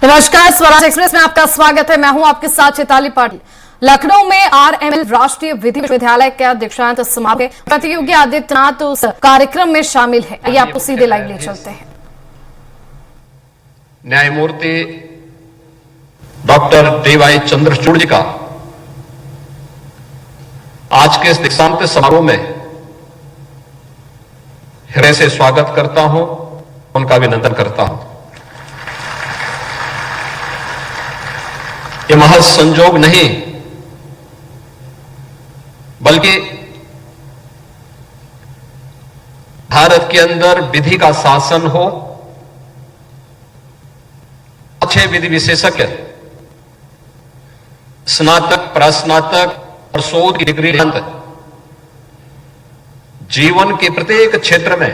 नमस्कार, स्वराज एक्सप्रेस में आपका स्वागत है। मैं हूं आपके साथ चैताली पाटिल। लखनऊ में आरएमएल राष्ट्रीय विधि विश्वविद्यालय का दीक्षांत समारोह प्रतियोगी आदित्यनाथ उस कार्यक्रम में शामिल है। आइए आपको सीधे लाइव ले चलते हैं। न्यायमूर्ति डॉक्टर डी.वाई. चंद्रचूड़ जी का आज के इस दीक्षांत समारोह में हृदय से स्वागत करता हूं, उनका अभिनंदन करता हूं। ये महज संजोग नहीं बल्कि भारत के अंदर विधि का शासन हो, अच्छे विधि विशेषज्ञ स्नातक, प्रस्नातक और शोध की डिग्री जीवन के प्रत्येक क्षेत्र में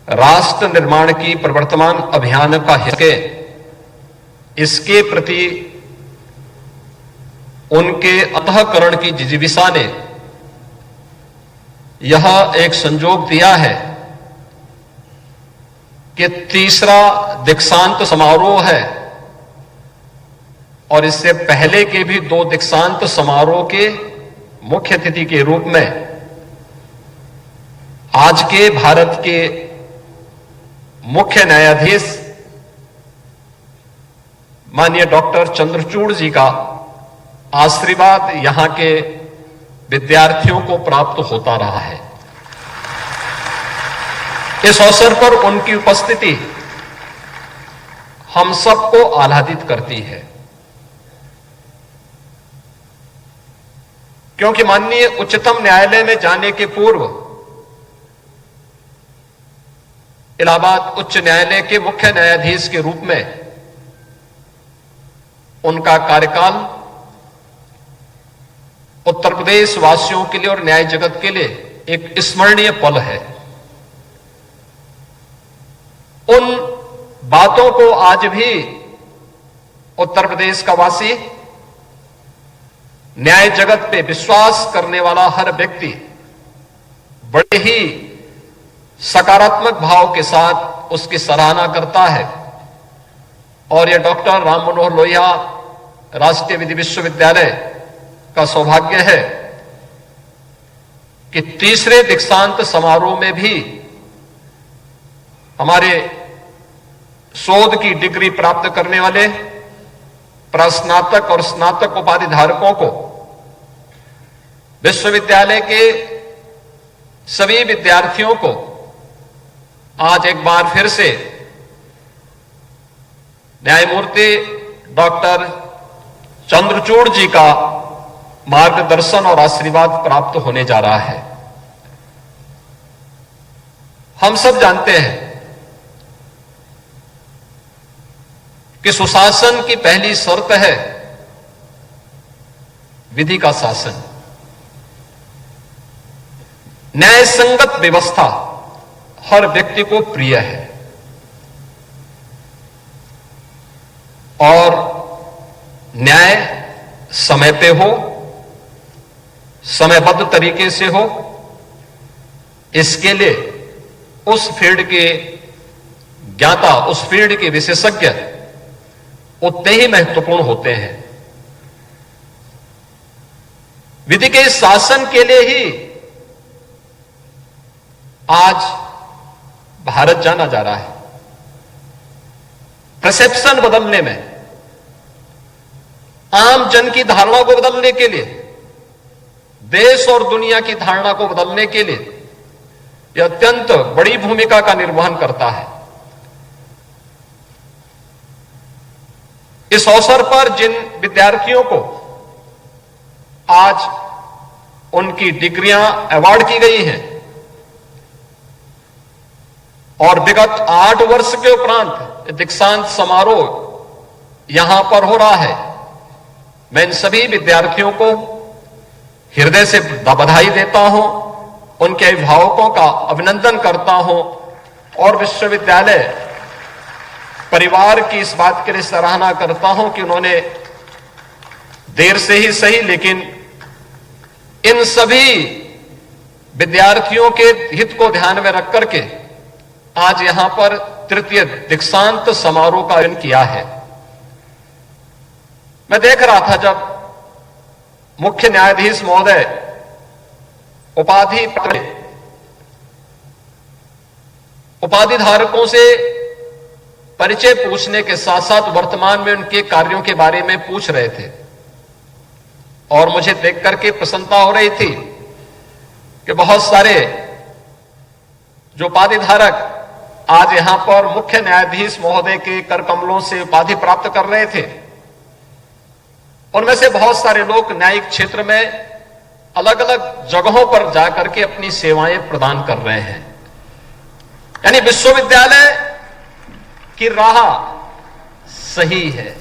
राष्ट्र निर्माण की प्रवर्तमान अभियान का हिस्से इसके प्रति उनके अंतःकरण की जिजीविषा ने यह एक संजोग दिया है कि तीसरा दीक्षांत समारोह है और इससे पहले के भी दो दीक्षांत समारोह के मुख्य अतिथि के रूप में आज के भारत के मुख्य न्यायाधीश माननीय डॉक्टर चंद्रचूड़ जी का आशीर्वाद यहां के विद्यार्थियों को प्राप्त होता रहा है। इस अवसर पर उनकी उपस्थिति हम सबको आह्लादित करती है, क्योंकि माननीय उच्चतम न्यायालय में जाने के पूर्व इलाहाबाद उच्च न्यायालय के मुख्य न्यायाधीश के रूप में उनका कार्यकाल उत्तर प्रदेश वासियों के लिए और न्याय जगत के लिए एक स्मरणीय पल है। उन बातों को आज भी उत्तर प्रदेश का वासी, न्याय जगत पे विश्वास करने वाला हर व्यक्ति बड़े ही सकारात्मक भाव के साथ उसकी सराहना करता है। और यह डॉक्टर राम मनोहर लोहिया राष्ट्रीय विधि विश्वविद्यालय का सौभाग्य है कि तीसरे दीक्षांत समारोह में भी हमारे शोध की डिग्री प्राप्त करने वाले प्रस्नातक और स्नातक उपाधि धारकों को विश्वविद्यालय के सभी विद्यार्थियों को आज एक बार फिर से न्यायमूर्ति डॉक्टर चंद्रचूड़ जी का मार्गदर्शन और आशीर्वाद प्राप्त होने जा रहा है। हम सब जानते हैं कि सुशासन की पहली शर्त है विधि का शासन। न्याय संगत व्यवस्था हर व्यक्ति को प्रिय है और न्याय समय पे हो, समयबद्ध तरीके से हो, इसके लिए उस फील्ड के ज्ञाता, उस फील्ड के विशेषज्ञ उतने ही महत्वपूर्ण होते हैं। विधि के शासन के लिए ही आज भारत जाना जा रहा है। परसेप्शन बदलने में, आम जन की धारणा को बदलने के लिए, देश और दुनिया की धारणा को बदलने के लिए यह अत्यंत बड़ी भूमिका का निर्वहन करता है। इस अवसर पर जिन विद्यार्थियों को आज उनकी डिग्रियां अवार्ड की गई हैं और विगत 8 वर्ष के उपरांत दीक्षांत समारोह यहां पर हो रहा है, मैं इन सभी विद्यार्थियों को हृदय से बधाई देता हूं, उनके अभिभावकों का अभिनंदन करता हूं और विश्वविद्यालय परिवार की इस बात के लिए सराहना करता हूं कि उन्होंने देर से ही सही लेकिन इन सभी विद्यार्थियों के हित को ध्यान में रख करके आज यहां पर तृतीय दीक्षांत समारोह का आयोजन किया है। मैं देख रहा था जब मुख्य न्यायाधीश महोदय उपाधि धारकों से परिचय पूछने के साथ साथ वर्तमान में उनके कार्यों के बारे में पूछ रहे थे और मुझे देख करके प्रसन्नता हो रही थी कि बहुत सारे जो उपाधि धारक आज यहां पर मुख्य न्यायाधीश महोदय के कर कमलों से उपाधि प्राप्त कर रहे थे, उनमें से बहुत सारे लोग न्यायिक क्षेत्र में अलग अलग जगहों पर जाकर के अपनी सेवाएं प्रदान कर रहे हैं। यानी विश्वविद्यालय की राह सही है।